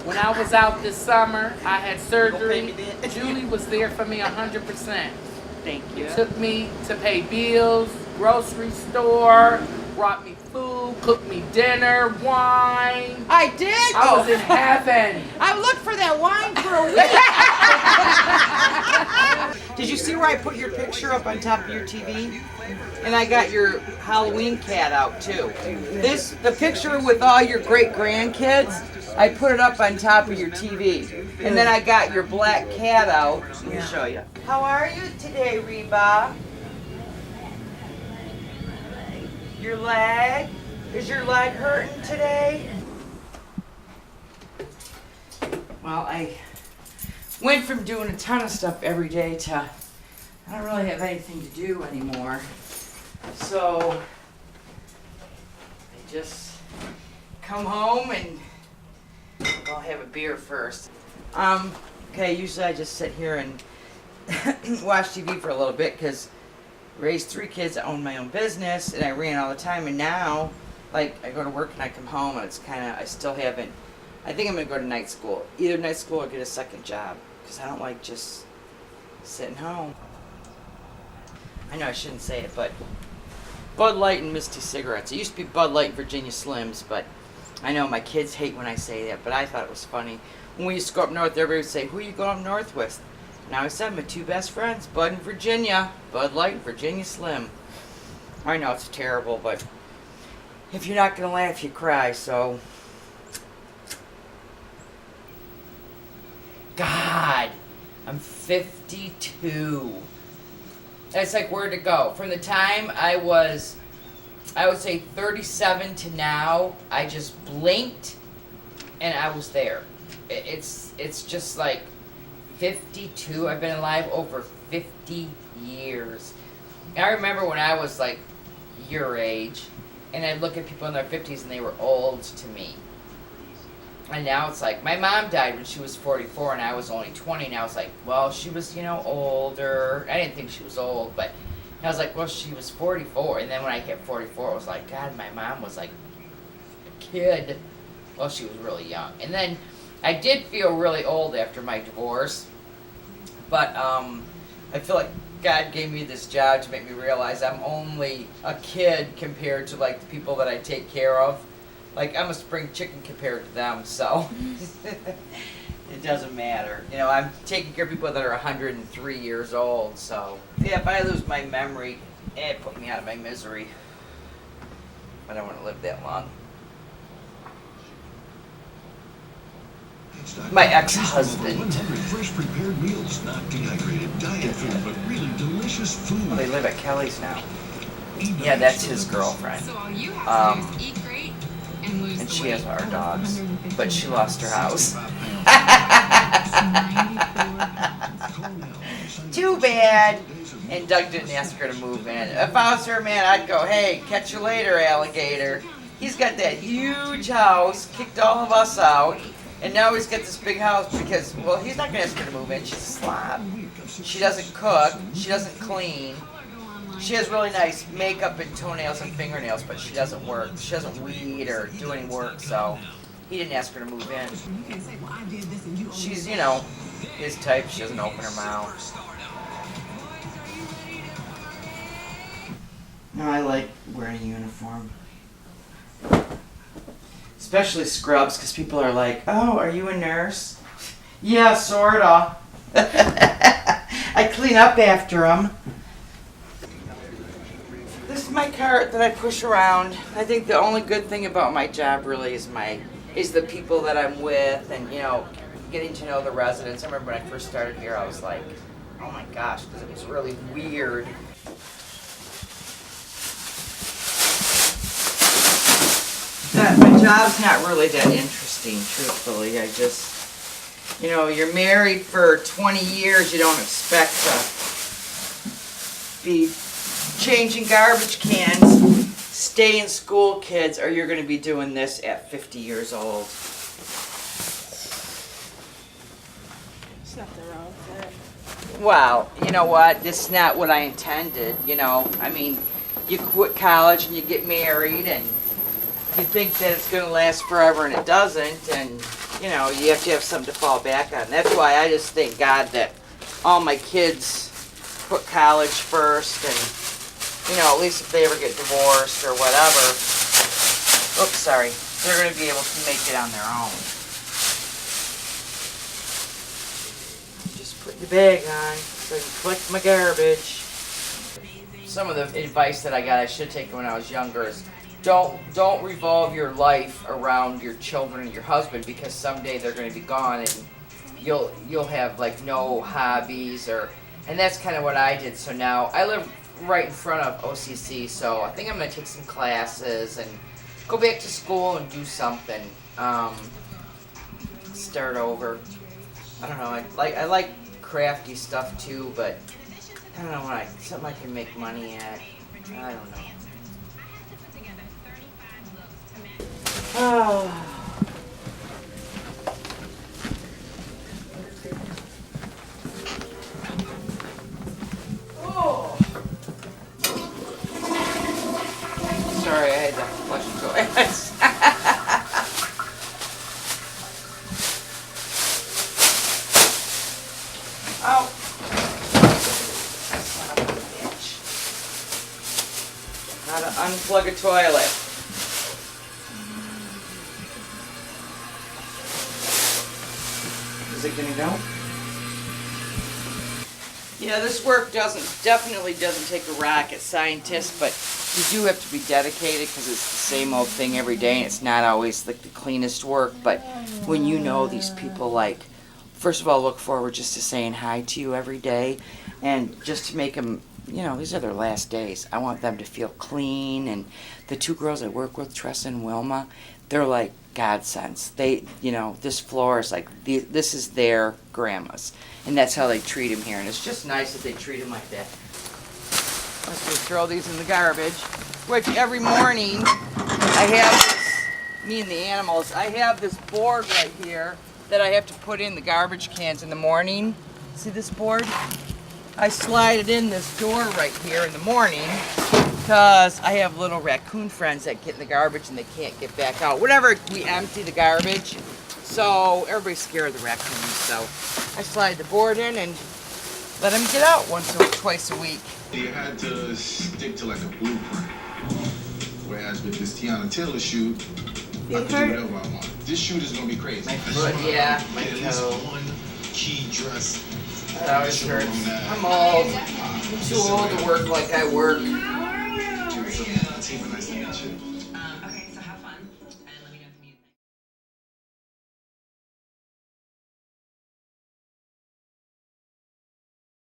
When I was out this summer, I had surgery. Julie was there for me 100%. Thank you. Took me to pay bills, grocery store, brought me food, cooked me dinner, wine. I did? I was in heaven. I looked for that wine for a week. Did you see where I put your picture up on top of your TV? And I got your Halloween cat out too. The picture with all your great grandkids, I put it up on top of your TV. And then I got your black cat out. Let me show you. How are you today, Reba? Your leg? Is your leg hurting today? Well, I went from doing a ton of stuff every day to I don't really have anything to do anymore. So I just come home and I'll have a beer first. Okay, usually I just sit here and watch TV for a little bit because I raised 3 kids, I own my own business, and I ran all the time. And now, like, I go to work and I come home and it's kind of, I still haven't, I think I'm going to go to night school. Either night school or get a second job because I don't like just sitting home. I know I shouldn't say it, but Bud Light and Misty cigarettes. It used to be Bud Light and Virginia Slims, but I know my kids hate when I say that, but I thought it was funny. When we used to go up north, everybody would say, who you going up north with? Now I said my 2 best friends, Bud and Virginia. Bud Light and Virginia Slim. I know it's terrible, but if you're not going to laugh, you cry, so. God, I'm 52. That's like where to go. From the time I would say 37 to now, I just blinked and I was there. It's just like 52. I've been alive over 50 years. I remember when I was like your age and I'd look at people in their 50s and they were old to me. And now it's like, my mom died when she was 44 and I was only 20, and I was like, well, she was, older. I didn't think she was old, but I was like, well, she was 44. And then when I hit 44, I was like, God, my mom was like a kid. Well, she was really young. And then I did feel really old after my divorce, but I feel like God gave me this job to make me realize I'm only a kid compared to like the people that I take care of. Like, I'm a spring chicken compared to them, so it doesn't matter. I'm taking care of people that are 103 years old, so. Yeah, if I lose my memory, it put me out of my misery. I don't want to live that long. My ex-husband. 100 fresh prepared meals, not dehydrated diet food, but really delicious food. Well, they live at Kelly's now. Yeah, that's his girlfriend. So all you have to do is eat great and lose And the she weight. has our dogs, but she lost her house. Too bad. And Doug didn't ask her to move in. If I was her man, I'd go, hey, catch you later, alligator. He's got that huge house, kicked all of us out, and now he's got this big house because, well, he's not going to ask her to move in. She's a slob. She doesn't cook. She doesn't clean. She has really nice makeup and toenails and fingernails, but she doesn't work. She doesn't weed or do any work, so he didn't ask her to move in. She's, his type. She doesn't open her mouth. No, I like wearing a uniform. Especially scrubs, because people are like, oh, are you a nurse? Yeah, sorta. I clean up after them. This is my cart that I push around. I think the only good thing about my job really is the people that I'm with and, getting to know the residents. I remember when I first started here, I was like, oh my gosh, because it was really weird. My job's not really that interesting, truthfully. I just, you're married for 20 years, you don't expect to be changing garbage cans, stay in school, kids, or you're going to be doing this at 50 years old. There's nothing wrong with that. Well, you know what? This is not what I intended, I mean, you quit college and you get married and you think that it's going to last forever and it doesn't, and you know, you have to have something to fall back on. That's why I just thank God that all my kids put college first, and, you know, at least if they ever get divorced or whatever, oops, sorry, they're going to be able to make it on their own. Just put the bag on so I can collect my garbage. Some of the advice that I got, I should have taken when I was younger, is don't revolve your life around your children and your husband, because someday they're going to be gone and you'll have like no hobbies, and that's kind of what I did. So now I live right in front of OCC, so I think I'm going to take some classes and go back to school and do something. Start over. I don't know. I like crafty stuff too, but I don't know, something I can make money at. I don't know. Oh. Oh. Sorry, I had to flush the toilets. Oh. Son of a bitch. How to unplug a toilet. Is it gonna go? Yeah, this work definitely doesn't take a rocket scientist, but you do have to be dedicated because it's the same old thing every day, and it's not always like the cleanest work. But when you know these people, like, first of all, look forward just to saying hi to you every day, and just to make them, you know, these are their last days. I want them to feel clean. And the two girls I work with, Tressa and Wilma, they're like godsends. They, you know, this floor is like, this is their grandma's. And that's how they treat him here. And it's just nice that they treat him like that. Let's just throw these in the garbage. Which every morning, I have this, me and the animals, I have this board right here that I have to put in the garbage cans in the morning. See this board? I slide it in this door right here in the morning because I have little raccoon friends that get in the garbage and they can't get back out. Whenever we empty the garbage, so everybody's scared of the raccoons, so I slide the board in and let them get out twice a week. You had to stick to like a blueprint. Whereas with this Tiana Taylor shoot, I could do whatever I want. This shoot is gonna be crazy. My foot, yeah, my At least toe. one key dress. That always hurts. I'm old. I'm too old to work like I work. Tiva, nice to meet you. Okay, so have fun.